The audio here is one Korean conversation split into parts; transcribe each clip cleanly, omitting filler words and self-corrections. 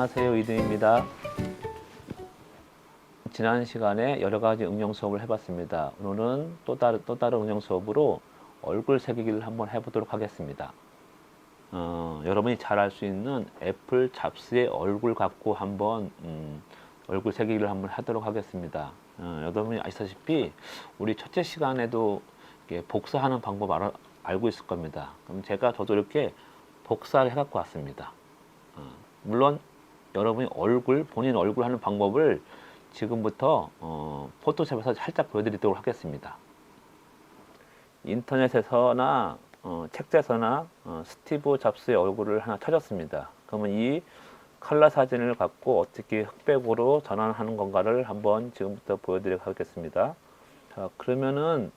안녕하세요, 이등입니다. 지난 시간에 여러 가지 응용 수업을 해봤습니다. 오늘은 또 다른 응용 수업으로 얼굴 새기기를 한번 해보도록 하겠습니다. 여러분이 잘 알 수 있는 애플 잡스의 얼굴 갖고 한번 얼굴 새기기를 한번 하도록 하겠습니다. 여러분이 아시다시피 우리 첫째 시간에도 복사하는 방법 알고 있을 겁니다. 그럼 저도 이렇게 복사를 해갖고 왔습니다. 물론 여러분이 본인 얼굴 하는 방법을 지금부터 포토샵에서 살짝 보여드리도록 하겠습니다. 인터넷에서나 책자에서나 스티브 잡스의 얼굴을 하나 찾았습니다. 그러면 이 컬러 사진을 갖고 어떻게 흑백으로 전환하는 건가를 한번 지금부터 보여드리도록 하겠습니다. 자, 그러면은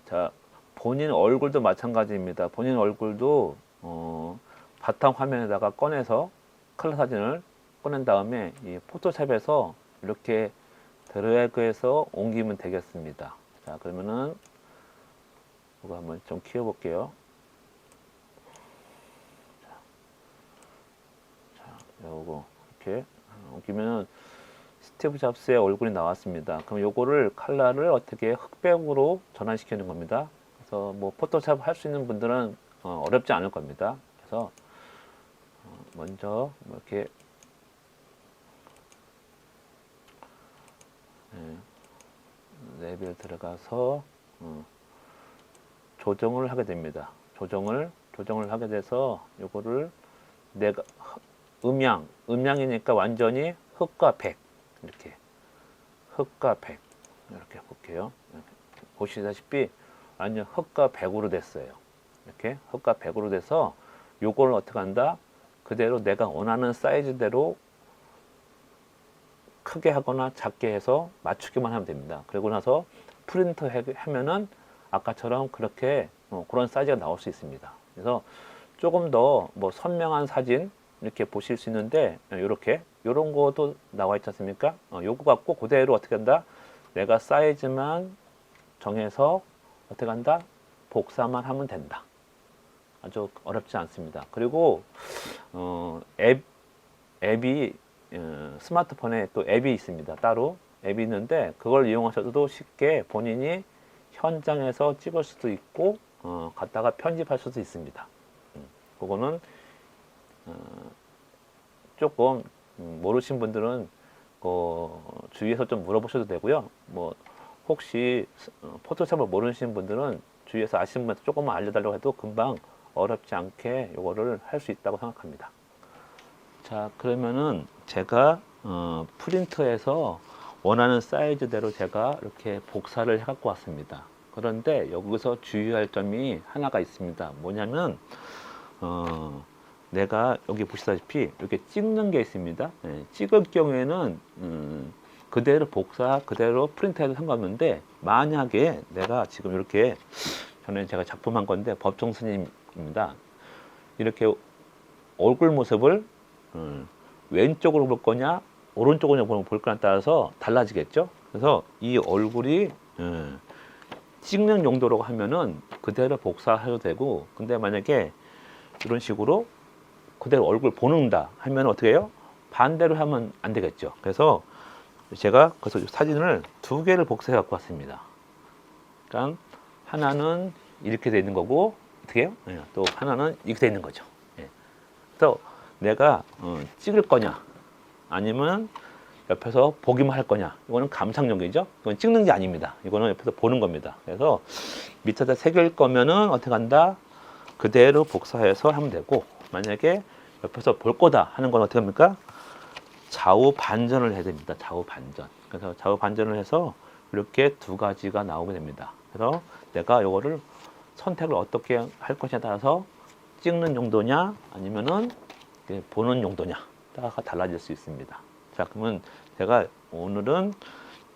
자, 본인 얼굴도 마찬가지입니다. 본인 얼굴도 바탕 화면에다가 꺼내서 컬러 사진을 꺼낸 다음에 이 포토샵에서 이렇게 드래그해서 옮기면 되겠습니다. 자, 그러면은 이거 한번 좀 키워볼게요. 자, 요거 이렇게 옮기면은 스티브 잡스의 얼굴이 나왔습니다. 그럼 요거를 컬러를 어떻게 흑백으로 전환시키는 겁니다. 그래서 뭐 포토샵 할 수 있는 분들은 어렵지 않을 겁니다. 그래서 먼저 이렇게 레벨 들어가서 조정을 하게 됩니다. 조정을 하게 돼서 요거를 내가 음양이니까 완전히 흑과 백 이렇게 흑과 백 이렇게 볼게요. 이렇게 보시다시피 완전 흑과 백으로 됐어요. 이렇게 흑과 백으로 돼서 요걸 어떻게 한다? 그대로 내가 원하는 사이즈대로 크게 하거나 작게 해서 맞추기만 하면 됩니다. 그리고 나서 프린트 하면은 아까처럼 그렇게 그런 사이즈가 나올 수 있습니다. 그래서 조금 더 뭐 선명한 사진 이렇게 보실 수 있는데 요런 것도 나와 있지 않습니까? 요거 갖고 그대로 어떻게 한다? 내가 사이즈만 정해서 어떻게 한다? 복사만 하면 된다. 아주 어렵지 않습니다. 그리고 앱이 스마트폰에 또 앱이 있습니다. 따로 앱이 있는데 그걸 이용하셔도 쉽게 본인이 현장에서 찍을 수도 있고 갖다가 편집할 수도 있습니다. 그거는 조금 모르신 분들은 주위에서 좀 물어보셔도 되고요. 뭐 혹시 포토샵을 모르시는 분들은 주위에서 아시는 분한테 조금만 알려달라고 해도 금방 어렵지 않게 이거를 할 수 있다고 생각합니다. 자, 그러면은 제가 프린터에서 원하는 사이즈대로 제가 이렇게 복사를 해 갖고 왔습니다. 그런데 여기서 주의할 점이 하나가 있습니다. 뭐냐면 내가 여기 보시다시피 이렇게 찍는 게 있습니다. 찍을 경우에는 그대로 그대로 프린트해도 상관없는데, 만약에 내가 지금 이렇게 저는 제가 작품한 건데 법정 스님입니다. 이렇게 얼굴 모습을 왼쪽으로 볼 거냐 오른쪽으로 볼 거냐에 따라서 달라지겠죠. 그래서 이 얼굴이 찍는 용도로 하면은 그대로 복사해도 되고, 근데 만약에 이런 식으로 그대로 얼굴 보는다 하면 어떻게 해요? 반대로 하면 안 되겠죠. 그래서 제가 사진을 두 개를 복사해 갖고 왔습니다. 그러니까 하나는 이렇게 돼 있는 거고, 어떻게 해요? 또 하나는 이렇게 돼 있는 거죠. 그래서 내가 찍을 거냐 아니면 옆에서 보기만 할 거냐, 이거는 감상용이죠. 이건 찍는 게 아닙니다. 이거는 옆에서 보는 겁니다. 그래서 밑에다 새길 거면은 어떻게 한다? 그대로 복사해서 하면 되고, 만약에 옆에서 볼 거다 하는 건 어떻게 합니까? 좌우 반전을 해야 됩니다. 좌우 반전. 그래서 좌우 반전을 해서 이렇게 두 가지가 나오게 됩니다. 그래서 내가 이거를 선택을 어떻게 할 것에 따라서 찍는 용도냐 아니면은 보는 용도냐 따라가 달라질 수 있습니다. 자, 그러면 제가 오늘은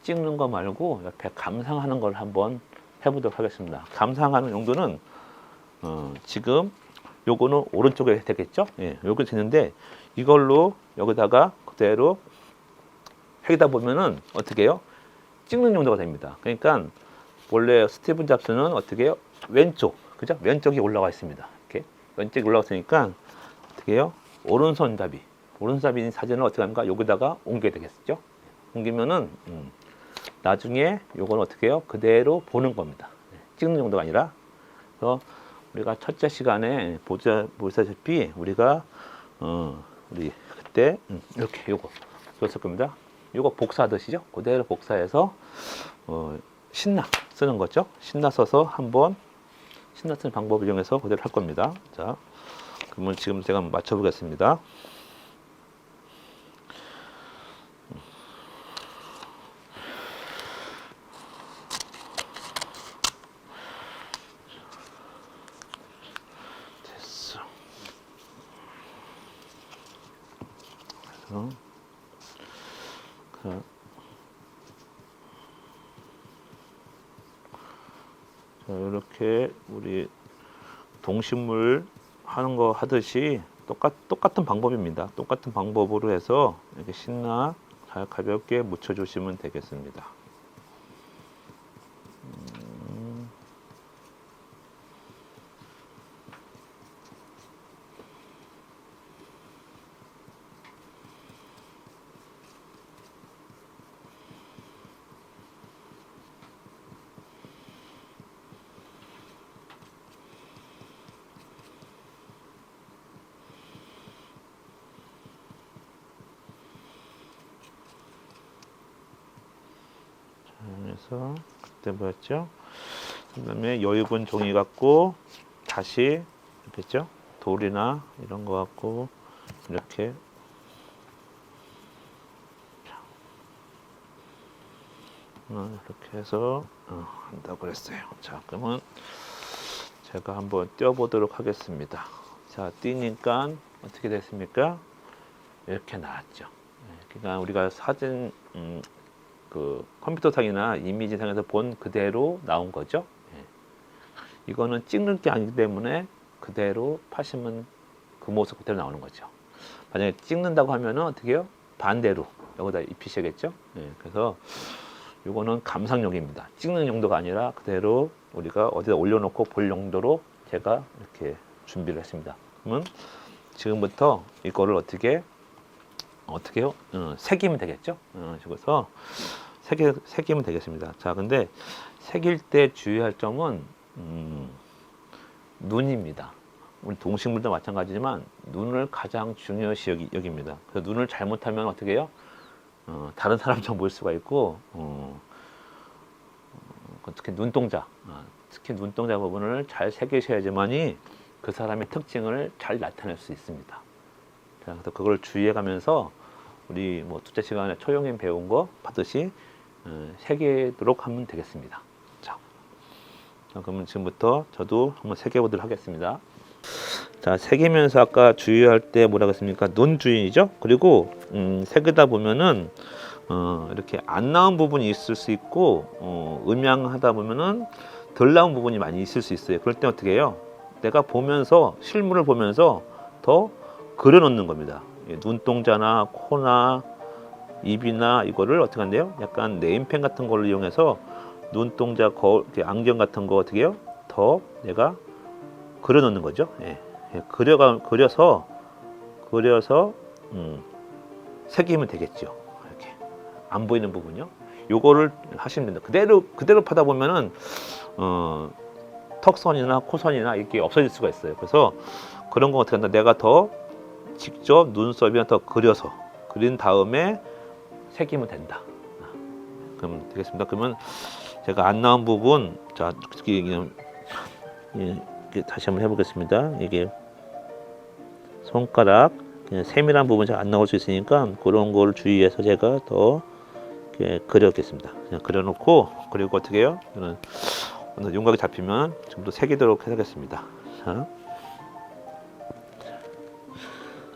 찍는 거 말고 옆에 감상하는 걸 한번 해보도록 하겠습니다. 감상하는 용도는 지금 요거는 오른쪽에 되겠죠? 요거 되는데 이걸로 여기다가 그대로 하다 보면은 어떻게 해요? 찍는 용도가 됩니다. 그러니까 원래 스티븐 잡스는 어떻게 해요? 왼쪽, 그죠? 왼쪽이 올라와 있습니다. 이렇게 왼쪽이 올라왔으니까 어떻게 해요? 오른손잡이, 오른손잡이 있는 사진을 어떻게 합니까? 여기다가 옮겨야 되겠죠? 옮기면은 나중에 요건 어떻게 해요? 그대로 보는 겁니다. 찍는 정도가 아니라. 그래서 우리가 첫째 시간에 보시다시피 우리가 우리 그때 이렇게 요거 줬을 겁니다. 요거 복사하듯이죠. 그대로 복사해서 신나 쓰는 거죠. 신나 써서 한번 신나 쓰는 방법을 이용해서 그대로 할 겁니다. 자, 그러면 지금 제가 한번 맞춰 보겠습니다. 됐어. 그래서 자, 이렇게 우리 동식물 하는 거 하듯이 똑같은 방법입니다. 똑같은 방법으로 해서 이렇게 신나 잘 가볍게 묻혀 주시면 되겠습니다. 그래서 그때 뭐였죠? 그다음에 여유분 종이 갖고 다시 이렇게죠? 돌이나 이런 거 갖고 이렇게 이렇게 해서 한다고 그랬어요. 자, 그러면 제가 한번 띄워보도록 하겠습니다. 자, 띄니까 어떻게 됐습니까? 이렇게 나왔죠. 그러니까 우리가 사진 그 컴퓨터상이나 이미지상에서 본 그대로 나온 거죠. 이거는 찍는 게 아니기 때문에 그대로 파시면 그 모습 그대로 나오는 거죠. 만약에 찍는다고 하면은 어떻게 해요? 반대로 여기다 입히셔야겠죠. 그래서 이거는 감상용입니다. 찍는 용도가 아니라 그대로 우리가 어디다 올려놓고 볼 용도로 제가 이렇게 준비를 했습니다. 그러면 지금부터 이거를 어떻게 해요? 새기면 되겠죠. 그래서 새기면 되겠습니다. 자, 근데 새길 때 주의할 점은 눈입니다. 우리 동식물도 마찬가지지만 눈을 가장 중요시 여깁니다. 그래서 눈을 잘못하면 어떻게 해요? 다른 사람처럼 보일 수가 있고, 특히 눈동자, 눈동자 부분을 잘 새기셔야지만이 그 사람의 특징을 잘 나타낼 수 있습니다. 자, 그래서 그걸 주의해가면서 우리 뭐 둘째 시간에 초용인 배운 거 받듯이 새기도록 하면 되겠습니다. 자, 그러면 지금부터 저도 한번 새겨보도록 하겠습니다. 자, 새기면서 아까 주의할 때 뭐라고 했습니까? 눈 주의죠. 그리고 새기다 보면은 이렇게 안 나온 부분이 있을 수 있고 음양하다 보면은 덜 나온 부분이 많이 있을 수 있어요. 그럴 때 어떻게 해요? 내가 보면서 실물을 보면서 더 그려놓는 겁니다. 눈동자나 코나 입이나 이거를 어떻게 한대요? 약간 네임펜 같은 걸로 이용해서 눈동자, 안경 같은 거 어떻게 해요? 더 내가 그려놓는 거죠. 그려서 새기면 되겠죠. 이렇게 안 보이는 부분요. 요거를 하시면 됩니다. 그대로 파다 보면은 턱선이나 코선이나 이게 없어질 수가 있어요. 그래서 그런 거 어떻게 한다? 내가 더 직접 눈썹이나 더 그린 다음에 새기면 된다. 그러면 되겠습니다. 그러면 제가 안 나온 부분, 자, 그냥 다시 한번 해보겠습니다. 이게 손가락 그냥 세밀한 부분 잘 안 나올 수 있으니까 그런 걸 주의해서 제가 더 그려겠습니다. 그냥 그려놓고 그리고 어떻게 해요? 저는 윤곽이 잡히면 좀 더 새기도록 하겠습니다. 자,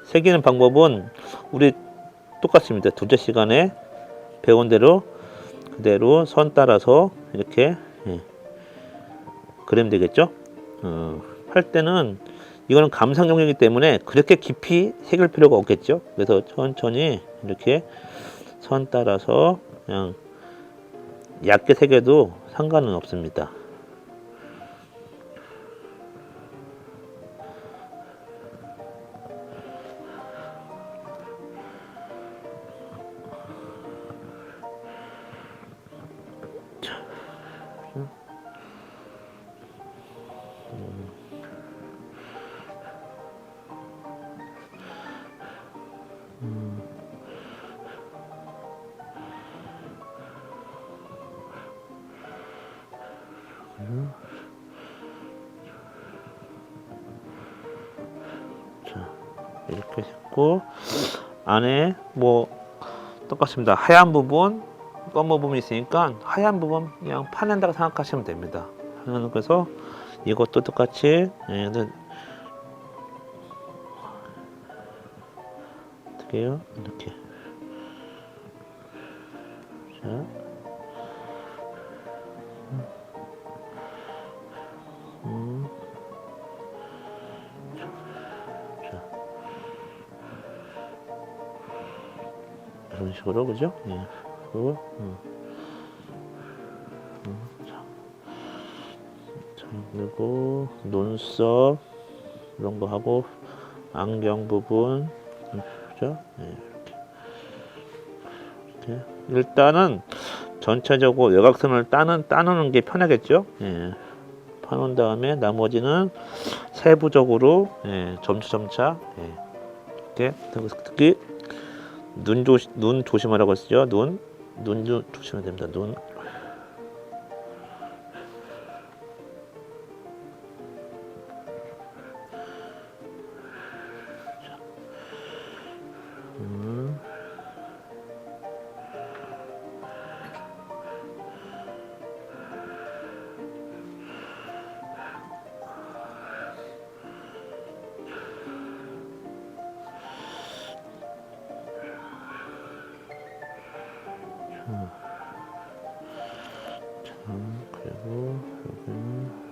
새기는 방법은 우리 똑같습니다. 둘째 시간에 배운 대로 그대로 선 따라서 이렇게 그리면 되겠죠. 할 때는 이거는 감상용이기 때문에 그렇게 깊이 새길 필요가 없겠죠. 그래서 천천히 이렇게 선 따라서 그냥 얇게 새겨도 상관은 없습니다. 자, 이렇게 했고 안에 뭐 똑같습니다. 하얀 부분, 검은 부분이 있으니까 하얀 부분 그냥 파낸다고 생각하시면 됩니다. 그래서 이것도 똑같이 어떻게 해요? 이렇게 자, 이런 식으로 그죠? 예. 그리고 자, 그리고 눈썹 이런 거 하고 안경 부분 그죠? 예. 이렇게 일단은 전체적으로 외곽선을 따는 게 편하겠죠? 예. 파놓은 다음에 나머지는 세부적으로 예, 점차 예. 이렇게 특히 눈 조심하라고 했죠. 눈 조심해야 됩니다. 눈. 그리고 여기는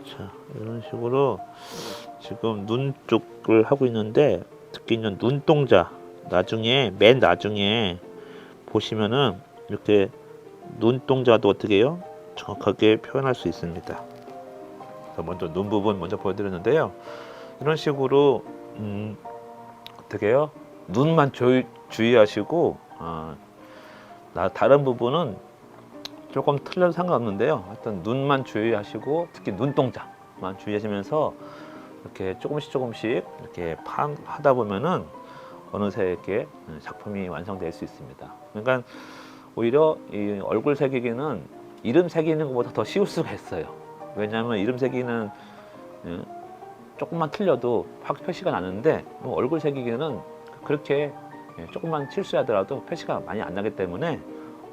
자, 이런 식으로 지금 눈 쪽을 하고 있는데 특히 눈동자 맨 나중에 보시면은 이렇게 눈동자도 어떻게 해요? 정확하게 표현할 수 있습니다. 먼저 눈 부분 먼저 보여드렸는데요. 이런 식으로 어떻게 해요? 눈만 주의하시고 다른 부분은 조금 틀려도 상관없는데요. 하여튼 눈만 주의하시고 특히 눈동자만 주의하시면서 이렇게 조금씩 이렇게 하다 보면은 어느새 이렇게 작품이 완성될 수 있습니다. 그러니까 오히려 이 얼굴 새기기는 이름 새기는 것보다 더 쉬울 수가 있어요. 왜냐하면 이름 새기는 조금만 틀려도 확 표시가 나는데 뭐 얼굴 새기기는 그렇게 조금만 실수하더라도 표시가 많이 안 나기 때문에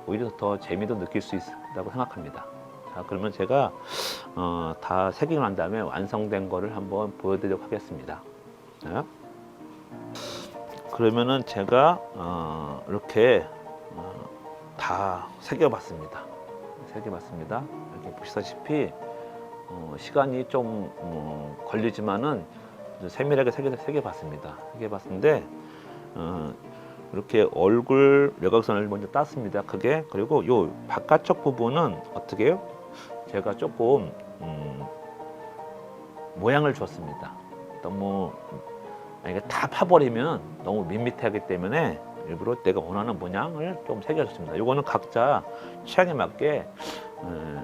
오히려 더 재미도 느낄 수 있다고 생각합니다. 자, 그러면 제가 다 새기고 난 다음에 완성된 거를 한번 보여드리도록 하겠습니다. 자, 그러면은 제가 이렇게 다 새겨봤습니다. 이렇게 보시다시피 시간이 좀 걸리지만은 세밀하게 새겨봤습니다. 새겨봤는데 이렇게 얼굴 외곽선을 먼저 땄습니다. 크게. 그리고 요 바깥쪽 부분은 어떻게 해요? 제가 조금 모양을 줬습니다. 너무 만약에 다 파버리면 너무 밋밋하기 때문에 일부러 내가 원하는 모양을 좀 새겨줬습니다. 이거는 각자 취향에 맞게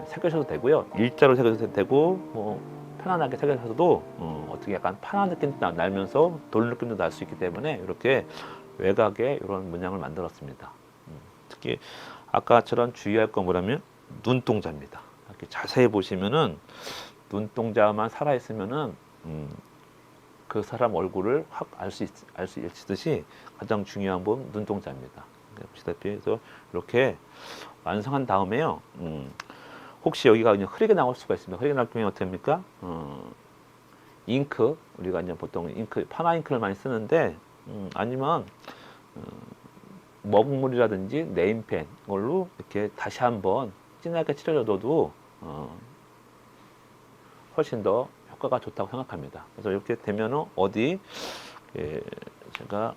새겨셔도 되고요. 일자로 새겨도 되고 뭐 편안하게 새겨서도 어떻게 약간 파란 느낌도 나면서 돌 느낌도 날 수 있기 때문에 이렇게 외곽에 이런 문양을 만들었습니다. 특히 아까처럼 주의할 건 뭐냐면 눈동자입니다. 이렇게 자세히 보시면은 눈동자만 살아 있으면은 그 사람 얼굴을 확 알 수 있듯이 가장 중요한 부분 눈동자입니다. 보시다시피 해서 이렇게 완성한 다음에요. 혹시 여기가 그냥 흐리게 나올 수가 있습니다. 흐리게 나올 경우에 어떻게 합니까? 잉크 우리가 이제 보통 잉크 파마 잉크를 많이 쓰는데 아니면 먹물이라든지 네임펜 걸로 이렇게 다시 한번 진하게 칠해줘도 훨씬 더 효과가 좋다고 생각합니다. 그래서 이렇게 되면은 어디 제가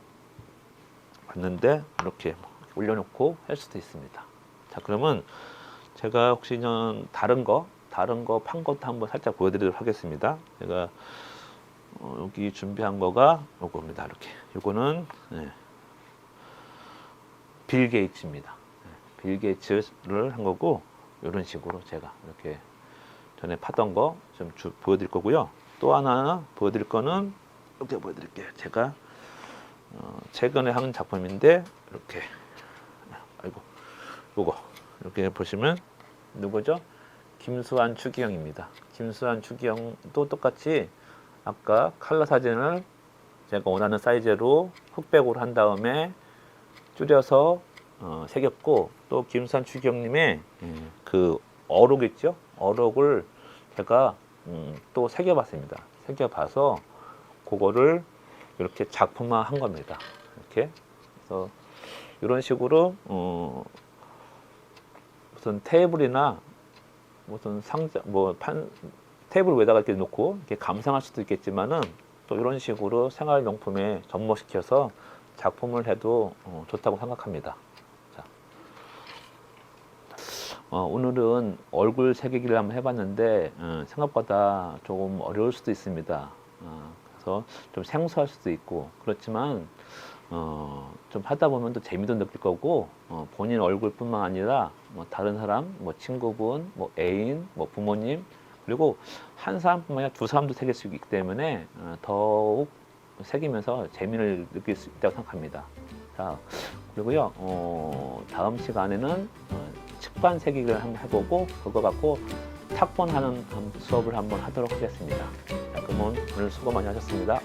봤는데 이렇게 올려놓고 할 수도 있습니다. 자, 그러면 제가 혹시 다른 다른 거 판 것도 한번 살짝 보여드리도록 하겠습니다. 제가 여기 준비한 거가 요겁니다. 이렇게 요거는 빌 게이츠입니다. 빌 게이츠를 한 거고 이런 식으로 제가 이렇게 전에 파던 거 좀 보여드릴 거고요. 또 하나 보여드릴 거는 이렇게 보여드릴게요. 제가 최근에 한 작품인데 이렇게 아이고 요거 이렇게 보시면 누구죠? 김수환 추기경입니다. 김수환 추기경도 똑같이 아까 컬러 사진을 제가 원하는 사이즈로 흑백으로 한 다음에 줄여서 새겼고, 또 김수환 추기경님의 그 어록 있죠? 어록을 제가 또 새겨봤습니다. 새겨봐서 그거를 이렇게 작품화 한 겁니다. 이렇게 그래서 이런 식으로 무슨 테이블이나 무슨 상자 테이블 위에다가 이렇게 놓고 이렇게 감상할 수도 있겠지만은 또 이런 식으로 생활용품에 접목시켜서 작품을 해도 좋다고 생각합니다. 자, 오늘은 얼굴 새기기를 한번 해봤는데 생각보다 조금 어려울 수도 있습니다. 그래서 좀 생소할 수도 있고 그렇지만 좀 하다 보면 또 재미도 느낄 거고 본인 얼굴뿐만 아니라 뭐 다른 사람, 뭐 친구분, 뭐 애인, 뭐 부모님, 그리고 한 사람뿐만 아니라 두 사람도 새길 수 있기 때문에 더욱 새기면서 재미를 느낄 수 있다고 생각합니다. 자, 그리고요 다음 시간에는 측반 새기기를 한번 해보고 그거 갖고 탁본하는 수업을 한번 하도록 하겠습니다. 자, 그러면 오늘 수고 많이 하셨습니다.